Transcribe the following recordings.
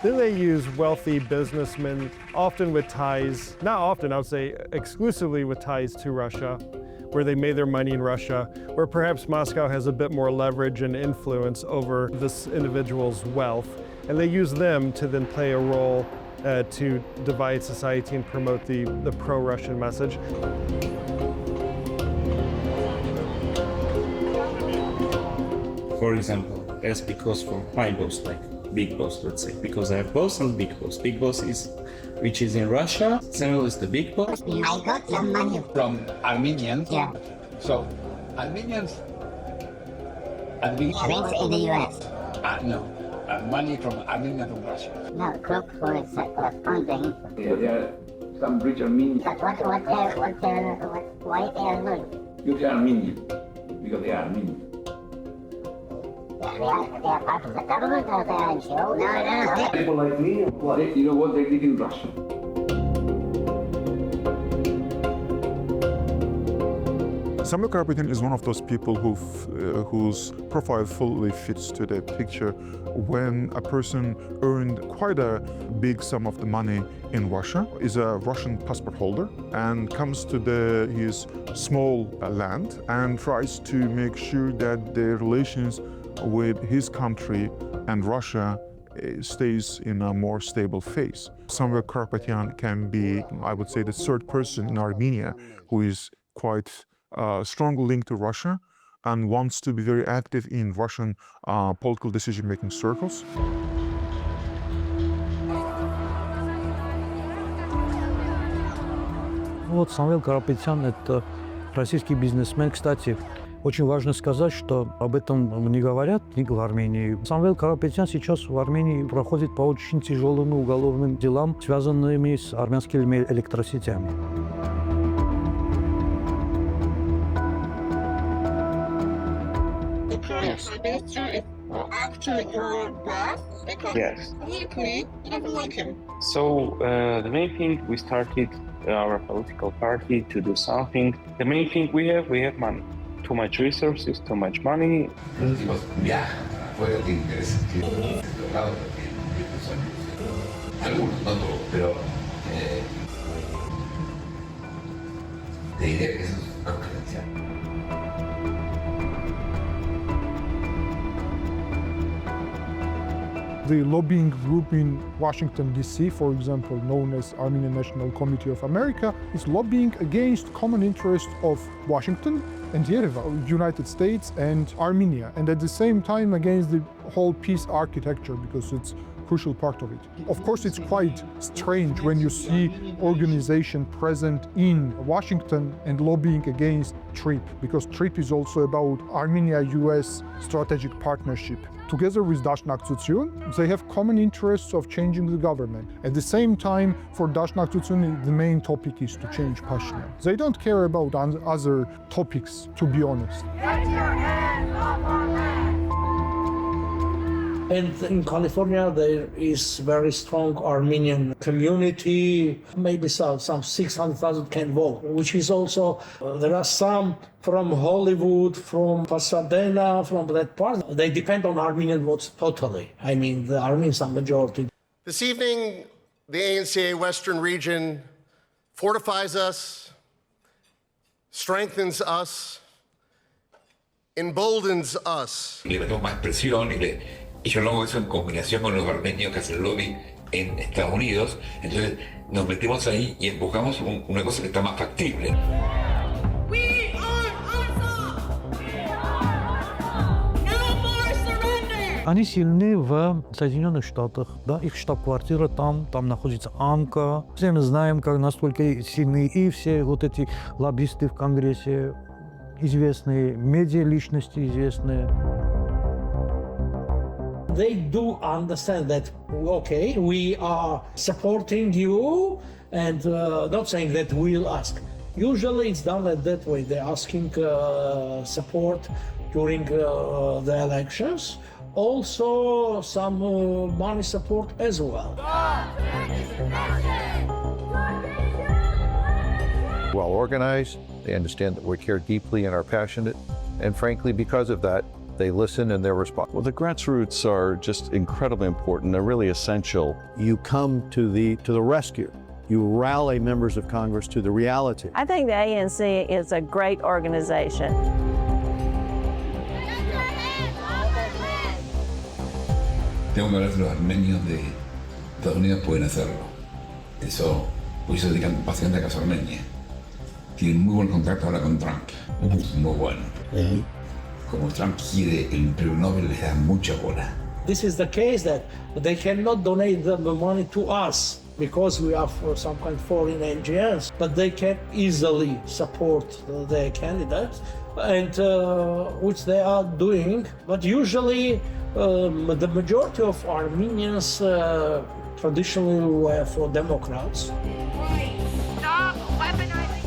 Then they use wealthy businessmen, often with ties, not often, I would say exclusively with ties to Russia, where they made their money in Russia, where perhaps Moscow has a bit more leverage and influence over this individual's wealth. And they use them to then play a role to divide society and promote the pro-Russian message. For example, as because for my boss, like big boss, let's say, because I have boss and big boss. Big boss is, which is in Russia, Samuel is the big boss. I got some money from Armenians. Yeah. So, Armenians Friends in the US. No, money from Armenia to Russia. No, group for funding. Yeah, there are some rich Armenians. But why they are good? You say Armenian because they are Armenian. They are part of the government or they are NGO? No. People like me, you know what they did in Russia? Samuel Karapetyan is one of those people whose profile fully fits to the picture. When a person earned quite a big sum of the money in Russia, is a Russian passport holder, and comes to his small land and tries to make sure that the relations with his country and Russia stays in a more stable phase. Samuel Karapetyan can be, I would say, the third person in Armenia who is quite strong link to Russia and wants to be very active in Russian political decision-making circles. Вот Самвел Карапетян – это российский бизнесмен. Кстати, очень важно сказать, что об этом не говорят в Армении. Самвел Карапетян сейчас в Армении проходит по очень тяжелым уголовным делам, связанными с армянскими электросетями. Yes. So the main thing we started our political party to do something. The main thing we have money. Too much resources, too much money. Algunos, no todos, pero te diré que eso es confidencial. The lobbying group in Washington, D.C., for example, known as Armenian National Committee of America, is lobbying against common interests of Washington and Yerevan, United States and Armenia, and at the same time against the whole peace architecture, because it's a crucial part of it. Of course, it's quite strange when you see organization present in Washington and lobbying against TRIP, because TRIP is also about Armenia-US strategic partnership. Together with Dashnak-Tsutsune, they have common interests of changing the government. At the same time, for Dashnak-Tsutsune, the main topic is to change Pashinyan. They don't care about other topics, to be honest. And in California, there is very strong Armenian community. Maybe some 600,000 can vote, which is also, there are some from Hollywood, from Pasadena, from that part. They depend on Armenian votes totally. I mean, the Armenians are majority. This evening, the ANCA Western region fortifies us, strengthens us, emboldens us. Le metemos más presión y yo lo hago eso en combinación con los armenios que hacen lobby en Estados Unidos. Entonces nos metemos ahí y empujamos una cosa que está más factible. Они сильны в Соединенных Штатах, да, их штаб-квартира там находится АМКа. Все мы знаем, насколько сильны и все вот эти лоббисты в Конгрессе, известные, медиа-личности известные. They do understand that, okay, we are supporting you and not saying that we'll ask. Usually it's done that way. They're asking support during the elections. Also some money support as well. Well organized, they understand that we care deeply and are passionate, and frankly, because of that, They listen and they're responsive. Well, the grassroots are just incredibly important. They're really essential. You come to the rescue. You rally members of Congress to the reality. I think the ANZ is a great organization. Tengo que hablar de los armenios de Estados Unidos, pueden hacerlo. Eso, hoy se dedican bastante a caso Armenia. Tienen muy buen contacto ahora con Trump. Muy bueno. Como Trump quiere el premio Nobel, les da mucha bola. This is the case that they cannot donate the money to us because we are for some kind of foreign NGOs, but they can easily support their candidates, and which they are doing. But usually, the majority of Armenians traditionally were for Democrats. Stop weaponizing.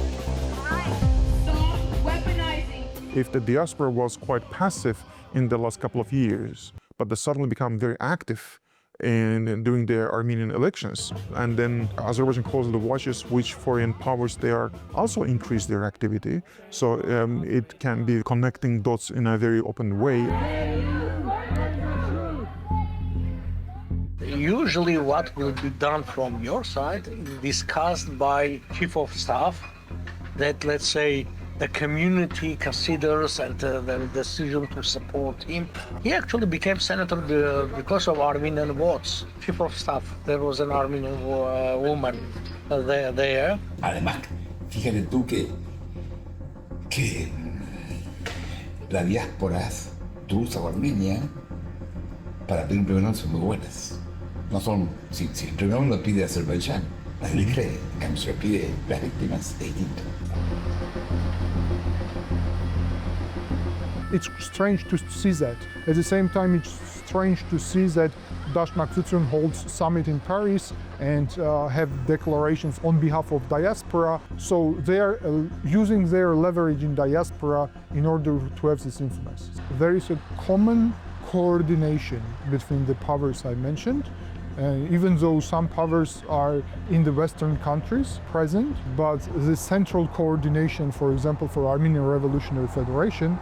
Stop weaponizing. If the diaspora was quite passive in the last couple of years, but they suddenly become very active in doing their Armenian elections, and then Azerbaijan closely watches which foreign powers they are also increase their activity. So it can be connecting dots in a very open way. Usually what will be done from your side, discussed by Chief of Staff, that let's say the community considers and the decision to support him. He actually became senator because of Armenian votes. Chief of Staff, there was an Armenian woman there. Además, fíjate tú que las diásporas rusa o armenia para pedir un premio Nobel son muy buenas. No son, si el premio Nobel lo pide Azerbaiyán, nadie le cree, en cambio si lo pide las víctimas, es distinto. It's strange to see that. At the same time, it's strange to see that Dashnaktutun holds summit in Paris and have declarations on behalf of diaspora. So they are using their leverage in diaspora in order to have this influence. There is a common coordination between the powers I mentioned. Even though some powers are in the Western countries present, but the central coordination, for example, for Armenian Revolutionary Federation,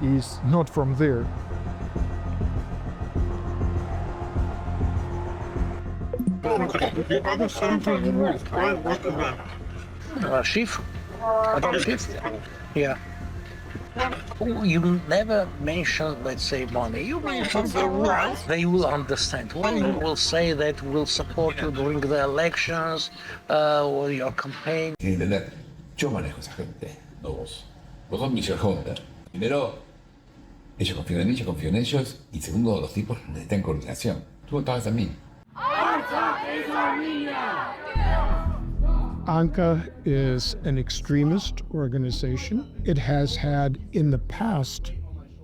is not from there. Chief? Chief? Yeah. You never mention, let's say, money. You mention the rights. They will understand. When you will say that we'll support you during the elections or your campaign. Tienen que entender, yo manejo a esa gente, no vos. Vos sos mi shareholder. Primero, ellos confían en mí, yo confío en ellos. Y segundo, los tipos necesitan coordinación. Tú estabas en mí. AnewZ is an extremist organization. It has had in the past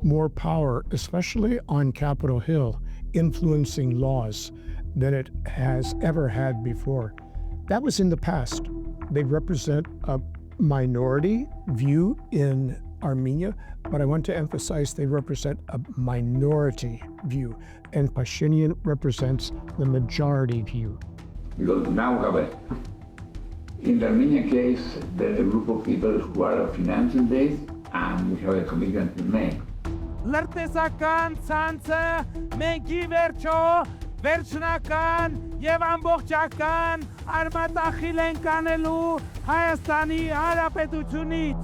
more power, especially on Capitol Hill, influencing laws than it has ever had before. That was in the past. They represent a minority view in Armenia, but I want to emphasize they represent a minority view, and Pashinyan represents the majority view. Because now, however, in the Armenian case, there's a group of people who are financing based, and we have a commitment to make. Լրտեսական ցանցը մենք ի վերջո վերջնական եւ ամբողջական արմատախիլ ենք անելու Հայաստանի Հանրապետությունից